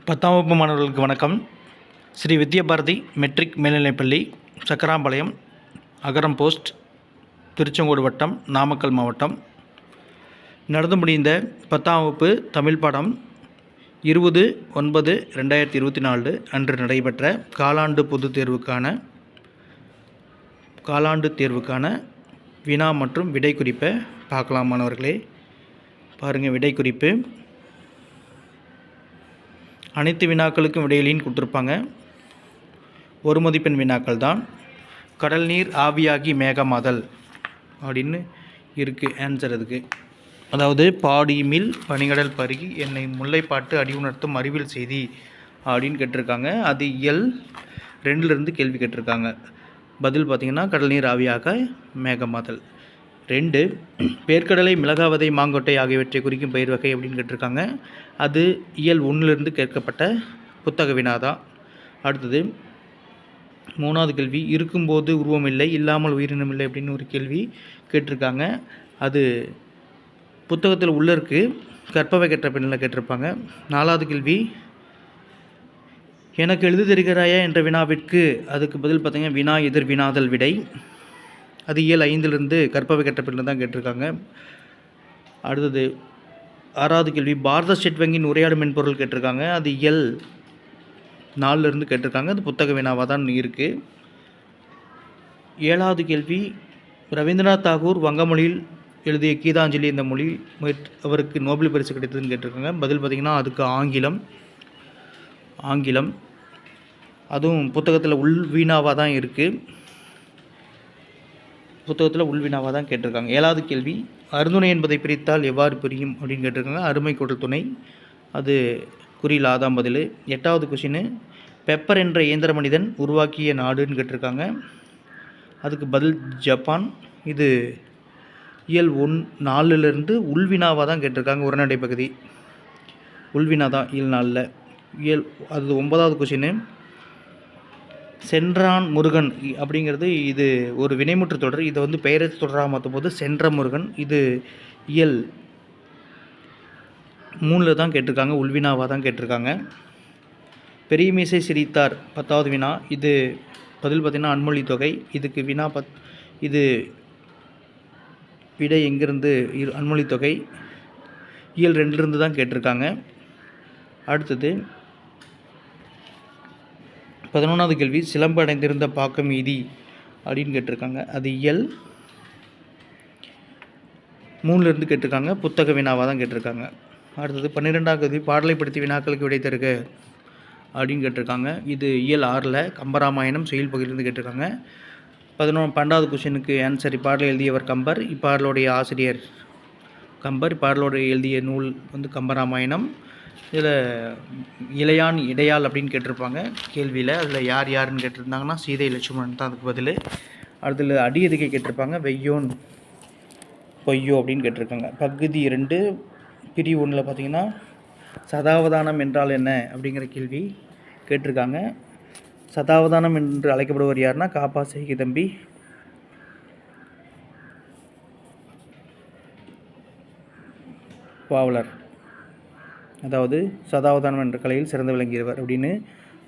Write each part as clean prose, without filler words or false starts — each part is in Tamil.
10ஆம் வகுப்பு மாணவர்களுக்கு வணக்கம். ஸ்ரீ வித்யாபாரதி மெட்ரிக் மேல்நிலைப்பள்ளி, சக்கராம்பாளையம், அகரம் போஸ்ட், திருச்செங்கோடு வட்டம், நாமக்கல் மாவட்டம். நடந்து முடிந்த 10ஆம் வகுப்பு தமிழ் பாடம் 20/9/2024 அன்று நடைபெற்ற காலாண்டு தேர்வுக்கான வினா மற்றும் விடை குறிப்பை பார்க்கலாம் மாணவர்களே. பாருங்கள், விடை குறிப்பு அனைத்து வினாக்களுக்கும் விடையிலின்னு கொடுத்துருப்பாங்க. ஒரு மதிப்பெண் வினாக்கள் தான். கடல் நீர் ஆவியாகி மேகமாதல் அப்படின்னு இருக்குது ஆன்சர் அதுக்கு. அதாவது பாடி மில் பனிகடல் பருகி என்னை முல்லைப்பாட்டு அடி உணர்த்தும் அறிவியல் செய்தி அப்படின்னு கேட்டிருக்காங்க. அது இயல் 2லேருந்து கேள்வி கேட்டிருக்காங்க. பதில் பார்த்திங்கன்னா கடல் நீர் ஆவியாக மேகமாதல். 2 பேர்க்கடலை, மிளகாவதை, மாங்கொட்டை ஆகியவற்றை குறிக்கும் பயிர் வகை அப்படின்னு கேட்டிருக்காங்க. அது இயல் 1லேருந்து கேட்கப்பட்ட புத்தக வினாதான். அடுத்தது 3வது கேள்வி, இருக்கும்போது உருவம் இல்லை, இல்லாமல் உயிரினம் இல்லை அப்படின்னு ஒரு கேள்வி கேட்டிருக்காங்க. அது புத்தகத்தில் உள்ளே இருக்குது, கற்பவை கற்ற பெண்ணில் கேட்டிருப்பாங்க. 4வது கேள்வி, எனக்கு எழுத தெரிகிறாயா என்ற வினாவிற்கு அதுக்கு பதில் பார்த்திங்கன்னா வினா எதிர் வினாதல் விடை. அது இயல் 5லேருந்து கற்பவை கற்ற பெண்ணில் தான் கேட்டிருக்காங்க. அடுத்தது 6வது கேள்வி, பாரத ஸ்டேட் வங்கியின் உரையாடும் மென்பொருள் கேட்டிருக்காங்க. அது இயல் 4லேருந்து கேட்டிருக்காங்க. அது புத்தக வினாவாக தான் இருக்குது. 7வது கேள்வி, ரவீந்திரநாத் தாகூர் வங்க மொழியில் எழுதிய கீதாஞ்சலி இந்த மொழி அவருக்கு நோபல் பரிசு கிடைத்ததுன்னு கேட்டிருக்காங்க. பதில் பார்த்திங்கன்னா அதுக்கு ஆங்கிலம். அதுவும் புத்தகத்தில் உள்வினாவாக தான் இருக்குது. புத்தகத்தில் உள்வினாவாக தான் கேட்டிருக்காங்க. 7வது கேள்வி, அருந்துணை என்பதை பிரித்தால் எவ்வாறு புரியும் அப்படின்னு கேட்டிருக்காங்க. அருமை கூட்டல் துணை, அது குறியில் ஆதாம் பதில். 8வது கொஷின், பெப்பர் என்ற இயந்திர மனிதன் உருவாக்கிய நாடுன்னு கேட்டிருக்காங்க. அதுக்கு பதில் ஜப்பான். இது இயல் 4லேருந்து உள்வினாவாக தான் கேட்டிருக்காங்க. உரைநடை பகுதி உள்வினா தான் இயல் 4ல். அது 9வது கொஷின், சென்றான் முருகன் அப்படிங்கிறது இது ஒரு வினைமுற்று தொடர். இதை பெயரத்து தொடராக மாற்றும் போது சென்ற முருகன். இது இயல் 3ல் தான் கேட்டிருக்காங்க, உள்வினாவாக தான் கேட்டிருக்காங்க. பெரிய மீசை சிரித்தார் 10வது வினா. இது பதில் பார்த்திங்கன்னா அன்மொழி தொகை. இதுக்கு வினா இது விடை எங்கிருந்து அன்மொழி தொகை இயல் 2லேருந்து தான் கேட்டிருக்காங்க. அடுத்தது 11வது கேள்வி, சிலம்பு அடைந்திருந்த பாக்கம் மீதி அப்படின்னு கேட்டிருக்காங்க. அது இயல் 3லேருந்து கேட்டிருக்காங்க, புத்தக வினாவாக தான் கேட்டிருக்காங்க. அடுத்தது 12வது கேள்வி, பாடலை படுத்தி வினாக்களுக்கு விடை தருக அப்படின்னு கேட்டிருக்காங்க. இது இயல் 6ல் கம்பராமாயணம் செயல் பகுதியிலிருந்து கேட்டிருக்காங்க. 12வது கொஷினுக்கு ஆன்சர், இப்பாடலை எழுதியவர் கம்பர், இப்பாடலுடைய ஆசிரியர் கம்பர், இப்பாடலுடைய எழுதிய நூல் கம்பராமாயணம். இதில் இளையான் இடையாள் அப்படின்னு கேட்டிருப்பாங்க கேள்வியில். அதில் யாருன்னு கேட்டிருந்தாங்கன்னா சீதை லட்சுமணன் தான் அதுக்கு பதில். அதில் அடி எதுக்கை கேட்டிருப்பாங்க, வெய்யோன் பொய்யோ அப்படின்னு கேட்டிருக்காங்க. பகுதி 2 பிரிவு 1ல் பார்த்திங்கன்னா சதாவதானம் என்றால் என்ன அப்படிங்கிற கேள்வி கேட்டிருக்காங்க. சதாவதானம் என்று அழைக்கப்படுவர் யாருன்னா காப்பா செய்கை தம்பி பாவலர். அதாவது சதாவதானம் என்ற கலையில் சிறந்து விளங்கியவர் அப்படின்னு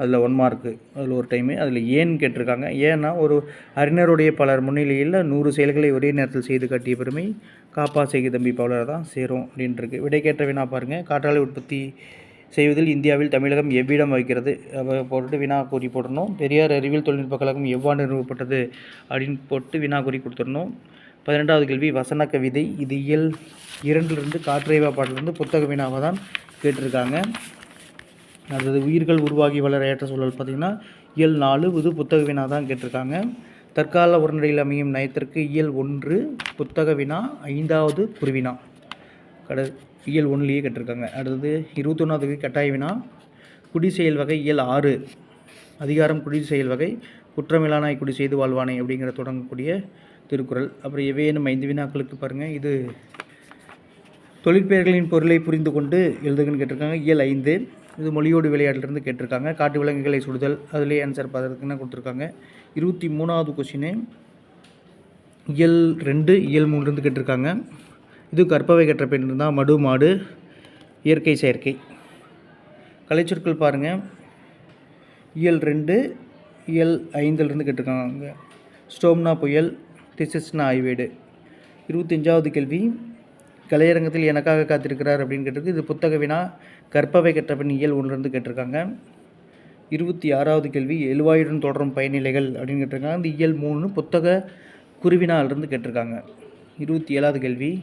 அதில் 1 மார்க்கு. அதில் ஒரு டைமு. அதில் ஏன்னு கேட்டிருக்காங்க. ஏன்னா ஒரு அறிஞருடைய பலர் முன்னிலையில் 100 செயல்களை ஒரே நேரத்தில் செய்து காட்டிய பெருமை காப்பா செய்கை தம்பி பாவலர் தான் சேரும் அப்படின்ட்டுருக்கு. விடை கேட்ட வினா பாருங்கள், காற்றாலை உற்பத்தி செய்வதில் இந்தியாவில் தமிழகம் எவ்விடம் வகிக்கிறது போட்டு வினா குறி போடணும். பெரியார் அறிவியல் தொழில்நுட்ப கழகம் எவ்வாண்டு நிறுவப்பட்டது அப்படின்னு போட்டு வினா குறி கொடுத்துடணும். 12வது கேள்வி, வசன கவிதை. இது இயல் 2லேருந்து காற்றைவா பாடலேருந்து புத்தக வினாவாக தான் கேட்டிருக்காங்க. அடுத்தது உயிர்கள் உருவாகி வளர ஏற்ற சூழல் பார்த்திங்கன்னா இயல் 4, இது புத்தக வினா தான் கேட்டிருக்காங்க. தற்கால உரைநடையில் அமையும் நயத்திற்கு இயல் 1 புத்தக வினா, 5வது குருவினா இயல் 1லேயே கேட்டிருக்காங்க. அடுத்தது 21வது கட்டாய வினா, குடி செயல் வகை இயல் 6, அதிகாரம் குடி செயல் வகை, குற்றமில்லானாய் குடி செய்து வாழ்வானை அப்படிங்கிற தொடங்கக்கூடிய திருக்குறள். அப்புறம் எவையேனும் 5 வினாக்களுக்கு பாருங்கள். இது தொழிற்பெயர்களின் பொருளை புரிந்து கொண்டு எழுதுகன்னு கேட்டிருக்காங்க. இயல் 5, இது மொழியோடு விளையாட்டிலிருந்து கேட்டிருக்காங்க. காட்டு விலங்குகளை சுடுதல், அதிலே ஆன்சர் பார்த்துருக்குன்னு கொடுத்துருக்காங்க. 23வது கொஷினு இயல் 2, இயல் 3லேருந்து கேட்டிருக்காங்க. இது கற்பவை கற்ற பெண் தான், மடு மாடு இயற்கை செயற்கை. கலைச்சொற்கள் பாருங்கள். இயல் 2 இயல் 5லிருந்து கேட்டிருக்காங்க. ஸ்டோம்னா புயல், திசிஸ்னா ஆய்வேடு. 25வது கேள்வி, கலையரங்கத்தில் எனக்காக காத்திருக்கிறார் அப்படின்னு கேட்டிருக்கு. இது புத்தக வினா. கற்பவை கற்ற பின் இயல் 1லிருந்து கேட்டிருக்காங்க. 26வது கேள்வி, எழுவாயுடன் தொடரும் பயனிலைகள் அப்படின்னு கேட்டிருக்காங்க. இந்த இயல் 3 புத்தக குருவினாலிருந்து கேட்டிருக்காங்க. 27வது கேள்வி,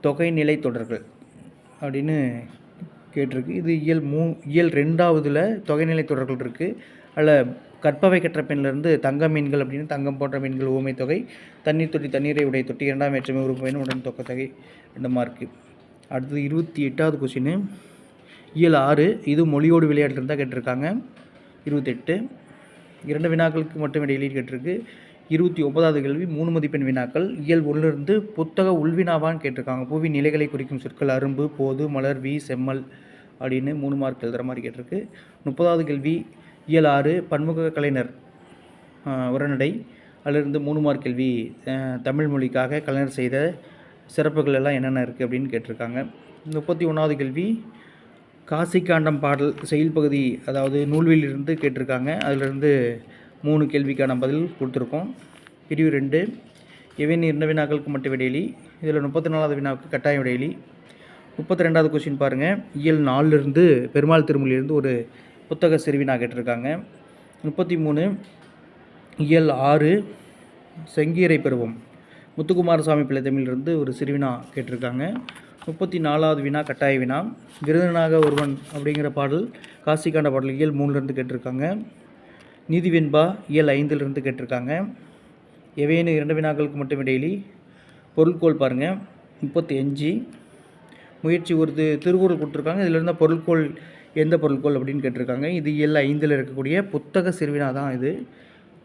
தொகைநிலை தொடர்கள் அப்படின்னு கேட்டிருக்கு. இது இயல் 2வதுல தொகைநிலை தொடர்கள் இருக்குது. அதில் கற்பவை கற்ற பெண்ணிலிருந்து தங்க மீன்கள் அப்படின்னு தங்கம் போன்ற மீன்கள் ஊமை தொகை, தண்ணீர் தொட்டி தண்ணீரை உடைய தொட்டி, 2ஆம் வேற்றுமை உறுப்பு பயன் உடன் தொகை 2 மார்க்கு. அடுத்தது 28வது கொஸ்டின், இயல் 6 இது மொழியோடு விளையாட்டுலேருந்து தான் கேட்டிருக்காங்க. 28 2 வினாக்களுக்கு மட்டும் இடையிலேயே கேட்டிருக்கு. 29வது கேள்வி 3 மதிப்பெண் வினாக்கள். இயல் 1லிருந்து புத்தக உள்வினாவான்னு கேட்டிருக்காங்க. பூவின் நிலைகளை குறிக்கும் சொற்கள் அரும்பு, போது, மலர், செம்மல் அப்படின்னு 3 மார்க் எழுதுகிற மாதிரி கேட்டிருக்கு. 30வது கேள்வி இயல் 6 பன்முக கலைஞர் உரைநடை, அதிலிருந்து 3 மார்க் கேள்வி. தமிழ் மொழிக்காக கலைஞர் செய்த சிறப்புகள் எல்லாம் என்னென்ன இருக்குது அப்படின்னு கேட்டிருக்காங்க. 31வது கேள்வி காசிக்காண்டம் பாடல் செயல் பகுதி, அதாவது நூல்வெளியிலிருந்து கேட்டிருக்காங்க. அதிலிருந்து 3 கேள்விக்கான பதில் கொடுத்துருக்கோம். பிரிவு 2 எவன் 2 வினாக்களுக்கு மட்டும் இடைவெளி. இதில் 34வது வினாவுக்கு கட்டாயம் இடைவெளி. 32வது கொஸ்டின் பாருங்கள். இயல் 4லிருந்து பெருமாள் திருமொழியிலிருந்து ஒரு புத்தக சிறுவினா கேட்டிருக்காங்க. 33 இயல் 6 செங்கீரை பருவம் முத்துக்குமாரசாமி பிள்ளை தமிழிலிருந்து ஒரு சிறுவினா கேட்டிருக்காங்க. 34வது வினா கட்டாய வினா. விருதுனாக ஒருவன் அப்படிங்கிற பாடல் காசிக்காண்ட பாடல் இயல் 3லிருந்து கேட்டிருக்காங்க. நீதி வெண்பா இயல் 5லிருந்து கேட்டிருக்காங்க. எவையேனும் 2 வினாக்களுக்கு மட்டும் இடையிலி. பொருட்கோள் பாருங்கள். 35 முயற்சி ஒரு திருக்குறள் கொடுத்துருக்காங்க. இதில் இருந்தால் பொருட்கோள் எந்த பொருட்கோள் அப்படின்னு கேட்டிருக்காங்க. இது இயல் 5ல் இருக்கக்கூடிய புத்தக சிறுவினா தான் இது.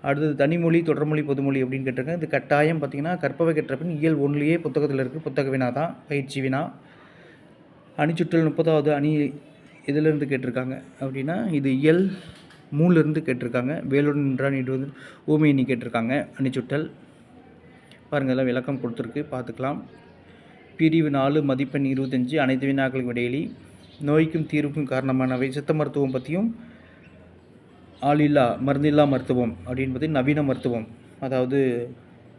அடுத்தது தனிமொழி தொடர்மொழி பொதுமொழி அப்படின்னு கேட்டிருக்காங்க. இது கட்டாயம் பார்த்திங்கன்னா கற்பவை கற்ற பின் இயல் 1லேயே புத்தகத்தில் இருக்குது. புத்தக வினா தான், பயிற்சி வினா. அணிச்சுற்றல் 30வது அணி இதிலிருந்து கேட்டிருக்காங்க அப்படின்னா இது இயல் 3லிருந்து கேட்டிருக்காங்க. வேலுடன் நின்றான் இடுவது ஊமை எண்ணி கேட்டிருக்காங்க. அணிச்சுற்றல் பாருங்கள், எல்லாம் விளக்கம் கொடுத்துருக்கு, பார்த்துக்கலாம். பிரிவு 4 மதிப்பெண் 25 அனைத்து வினாக்களுக்கும் இடையிலி. நோய்க்கும் தீர்வுக்கும் காரணமானவை சித்த மருத்துவம் பற்றியும் ஆளில்லா மருந்தில்லா மருத்துவம் அப்படின்னு பற்றி நவீன மருத்துவம், அதாவது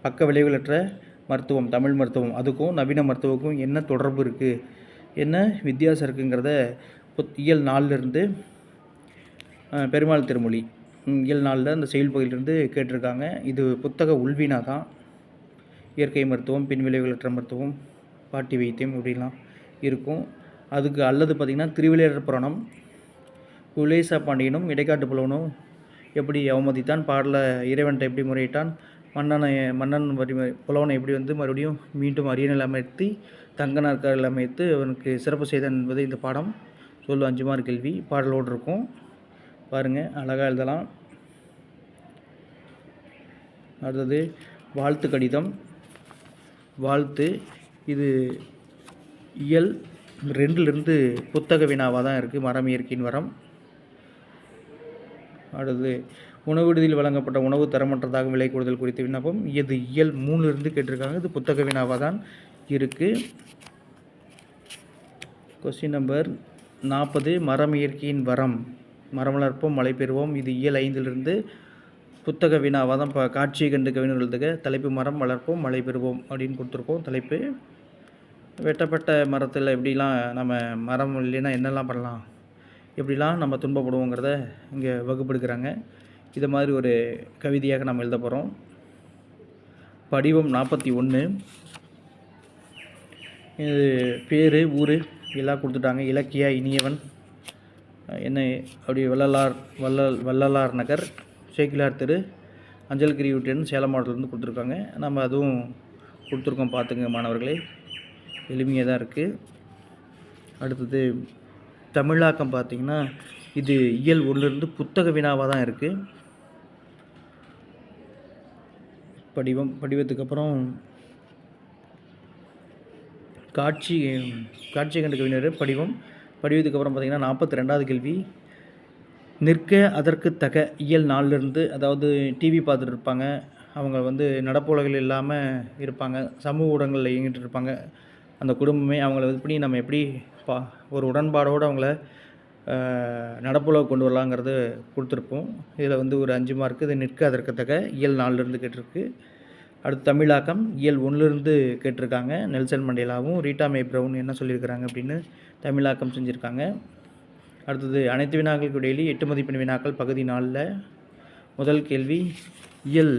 பக்க விளைவுகளற்ற மருத்துவம் தமிழ் மருத்துவம், அதுக்கும் நவீன மருத்துவக்கும் என்ன தொடர்பு இருக்குது, என்ன வித்தியாசம் இருக்குங்கிறத இயல் 4லிருந்து பெருமாள் திருமொழி இயல் 4ல் அந்த செயல் பகுதியிலிருந்து கேட்டிருக்காங்க. இது புத்தக உள்வினா தான். இயற்கை மருத்துவம், பின் விளைவுகளற்ற மருத்துவம், பாட்டி வைத்தியம் இப்படிலாம் இருக்கும். அதுக்கு அல்லது பார்த்திங்கன்னா திருவிளையாடற் புராணம், குலேச பாண்டியனும் இடைக்காட்டு புலவனும் எப்படி அவமதித்தான், பாடல இறைவன்கிட்ட எப்படி முறையிட்டான், மன்னன் புலவனை எப்படி மறுபடியும் மீண்டும் அரியணையில் அமைத்து தங்க நாற்காலில் அமைத்து அவனுக்கு சிறப்பு செய்தான் என்பது இந்த பாடம் சொல்லும். 5 மார்க் கேள்வி பாடலோடு இருக்கும். பாருங்கள், அழகாக எழுதலாம். அடுத்தது வாழ்த்து கடிதம். வாழ்த்து இது இயல் 2லிருந்து புத்தக வினாவாக தான் இருக்குது. மரம் இயற்கையின் வரம். அடுத்தது உணவு விடுதியில் வழங்கப்பட்ட உணவு தரமற்றதாக விலை கூடுதல் குறித்த விண்ணப்பம். இது இயல் 3லிருந்து கேட்டிருக்காங்க. இது புத்தக வினாவாக தான் இருக்குது. கொஸ்டின் நம்பர் 40 மரம் இயற்கையின் வரம், மரம் வளர்ப்போம் மழை பெறுவோம். இது இயல் 5லிருந்து புத்தக வினாவாக தான். காட்சியை கண்டு கவிஞர் எழுதுக. தலைப்பு மரம் வளர்ப்போம் மழை பெறுவோம் அப்படின்னு கொடுத்துருக்கோம். தலைப்பு வெட்டப்பட்ட மரத்தில் எப்படிலாம் நம்ம மரம் இல்லைன்னா என்னெல்லாம் பண்ணலாம், எப்படிலாம் நம்ம துன்பப்படுவோங்கிறத இங்கே வகுப்படுக்கிறாங்க. இதை மாதிரி ஒரு கவிதையாக நம்ம எழுத போகிறோம். படிவம் 41. இது பேர் ஊர் எல்லாம் கொடுத்துட்டாங்க. இலக்கியா இனியவன் என்ன அப்படி வள்ளலார் நகர், சேக்கிலார் தெரு, அஞ்சல்கிரி வீட்டுன்னு சேலம் மாவட்டத்துலேருந்து கொடுத்துருக்காங்க. நம்ம அதுவும் கொடுத்துருக்கோம், பார்த்துங்க மாணவர்களே. எளிமையாக தான் இருக்குது. அடுத்தது தமிழாக்கம் பார்த்திங்கன்னா இது இயல் 1லிருந்து புத்தக வினாவாக தான் இருக்குது. படிவத்துக்கு அப்புறம் காட்சி கண்டு கவிஞர் படிவத்துக்கு அப்புறம் பார்த்திங்கன்னா 42வது கேள்வி. நிற்க அதற்கு தக இயல் 4லிருந்து, அதாவது டிவி பார்த்துட்டு இருப்பாங்க, அவங்க நடப்புலகில் இல்லாமல் இருப்பாங்க, சமூக ஊடகங்களில் இயங்கிட்டு இருப்பாங்க. அந்த குடும்பமே அவங்கள எப்படி நம்ம எப்படி ஒரு உடன்பாடோடு அவங்கள நடப்புலகு கொண்டு வரலாங்கிறது கொடுத்துருப்போம். இதில் வந்து ஒரு 5 மார்க்கு. இது நிற்க அதற்கத்தக்க இயல் 4லேருந்து கேட்டிருக்கு. அடுத்து தமிழாக்கம் இயல் 1லேருந்து கேட்டிருக்காங்க. நெல்சன் மண்டேலாவும் ரீட்டா மே ப்ரவுன் என்ன சொல்லியிருக்கிறாங்க அப்படின்னு தமிழாக்கம் செஞ்சுருக்காங்க. அடுத்தது அனைத்து வினாக்களுக்கு இடையிலே 8 மதிப்பெண் வினாக்கள் பகுதி 4ல் முதல் கேள்வி இயல்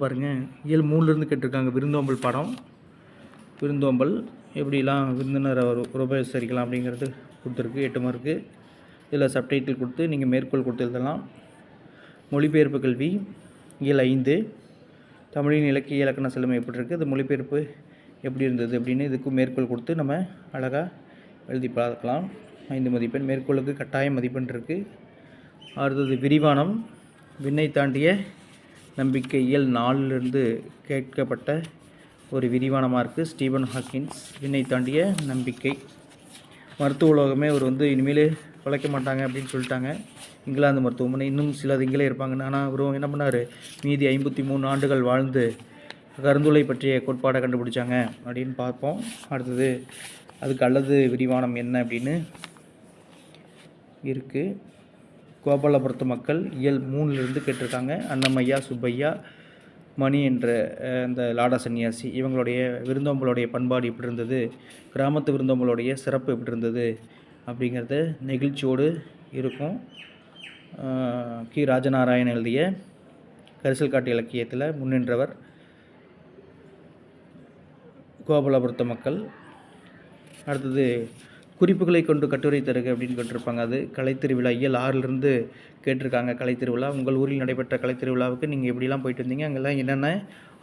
பாருங்கள். இயல் 3லேருந்து கேட்டிருக்காங்க. விருந்தோம்பல் பாடம். விருந்தோம்பல் எப்படிலாம் விருந்தினரை உபசரிக்கலாம் அப்படிங்கிறது கொடுத்துருக்கு. 8 மார்க்கு. இதில் சப்டைட்டில் கொடுத்து நீங்கள் மேற்கோள் கொடுத்து எழுதலாம். மொழிபெயர்ப்பு கல்வி இயல் 5 தமிழின் இலக்கிய இலக்கண செழுமை எப்படி இருக்குது, அது மொழிபெயர்ப்பு எப்படி இருந்தது அப்படின்னு இதுக்கும் மேற்கோள் கொடுத்து நம்ம அழகாக எழுதி பார்க்கலாம். 5 மதிப்பெண். மேற்கோளுக்கு கட்டாய மதிப்பெண் இருக்குது. அடுத்தது விரிவானம் விண்ணை தாண்டிய நம்பிக்கை இயல் 4லேருந்து கேட்கப்பட்ட ஒரு விரிவானமாக இருக்குது. ஸ்டீபன் ஹாக்கின்ஸ் விண்ணை தாண்டிய நம்பிக்கை. மருத்துவ உலகமே அவர் வந்து இனிமேல் பிழைக்க மாட்டாங்க அப்படின்னு சொல்லிட்டாங்க. இங்கிலாந்து மருத்துவமனை இன்னும் சிலது இங்கே இருப்பாங்கன்னு. ஆனால் அவரும் என்ன பண்ணார், மீதி 53 ஆண்டுகள் வாழ்ந்து கருந்துளை பற்றிய கோட்பாடை கண்டுபிடிச்சாங்க அப்படின்னு பார்ப்போம். அடுத்தது அதுக்கு அல்லது விரிவானம் என்ன அப்படின்னு இருக்குது. கோபாலபுரத்து மக்கள் இயல் 3லேருந்து கேட்டிருக்காங்க. அன்னமையா, சுப்பையா, மணி என்ற அந்த லாடா சன்னியாசி இவங்களுடைய விருந்தோம்பலுடைய பண்பாடு எப்படி இருந்தது, கிராமத்து விருந்தோம்பலுடைய சிறப்பு எப்படி இருந்தது அப்படிங்கிறத நெகிழ்ச்சியோடு இருக்கும். கி ராஜநாராயணன் எழுதிய கரிசல் காட்டு இலக்கியத்தில் முன்னின்றவர் கோபாலபுரத்து மக்கள். அடுத்தது குறிப்புகளை கொண்டு கட்டுரை தருக அப்படின்னு கேட்டிருப்பாங்க. அது கலைத்திருவிழா இயல் 6லேருந்து கேட்டிருக்காங்க. கலைத்திருவிழா உங்கள் ஊரில் நடைபெற்ற கலைத்திருவிழாவுக்கு நீங்கள் எப்படிலாம் போயிட்டு வந்தீங்க, அங்கெல்லாம் என்னென்ன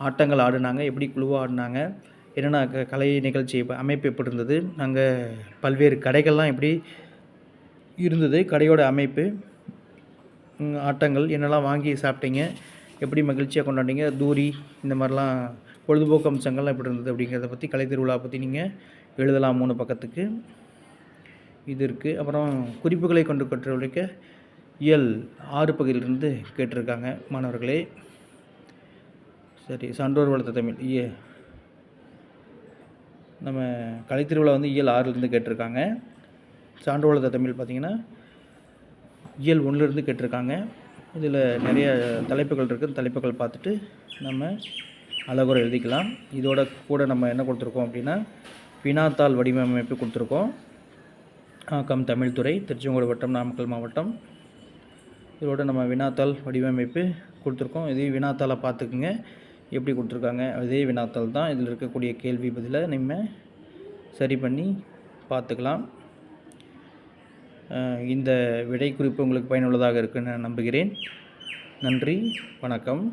ஆட்டங்கள் ஆடினாங்க, எப்படி குழுவாக ஆடினாங்க, என்னென்ன கலை நிகழ்ச்சி அமைப்பு எப்படி இருந்தது, அங்கே பல்வேறு கடைகள்லாம் எப்படி இருந்தது, கடையோட அமைப்பு, ஆட்டங்கள் என்னெல்லாம் வாங்கி சாப்பிட்டீங்க, எப்படி மகிழ்ச்சியாக கொண்டாடிங்க, தூரி இந்த மாதிரிலாம் பொழுதுபோக்கு அம்சங்கள்லாம் எப்படி இருந்தது அப்படிங்கிறத பற்றி கலைத்திருவிழா பற்றி நீங்கள் எழுதலாம். 3 பக்கத்துக்கு இது இருக்குது. அப்புறம் குறிப்புகளை கொண்டு கட்டுரைக்க இயல் 6 பகுதியிலிருந்து கேட்டிருக்காங்க மாணவர்களே. சரி, சான்றோர் வளர்த்த தமிழ் நம்ம கலைத்திருவிழா வந்து இயல் 6லேருந்து கேட்டிருக்காங்க. சான்றோர் வளர்த்த தமிழ் பார்த்திங்கன்னா இயல் 1லேருந்து கேட்டிருக்காங்க. இதில் நிறைய தலைப்புகள் இருக்குது. தலைப்புகள் பார்த்துட்டு நம்ம அழகுறை எழுதிக்கலாம். இதோட கூட நம்ம என்ன கொடுத்துருக்கோம் அப்படின்னா வினாத்தாள் வடிவமைப்பு கொடுத்துருக்கோம். ஆக்கம் தமிழ்துறை, திருச்செங்கோடு வட்டம், நாமக்கல் மாவட்டம். இதோட நம்ம வினாத்தாள் வடிவமைப்பு கொடுத்துருக்கோம். இதே வினாத்தாளை பார்த்துக்குங்க எப்படி கொடுத்துருக்காங்க. அதே வினாத்தாள் தான். இதில் இருக்கக்கூடிய கேள்வி பதிலை நம்ம சரி பண்ணி பார்த்துக்கலாம். இந்த விடை குறிப்பு உங்களுக்கு பயனுள்ளதாக இருக்குன்னு நம்புகிறேன். நன்றி, வணக்கம்.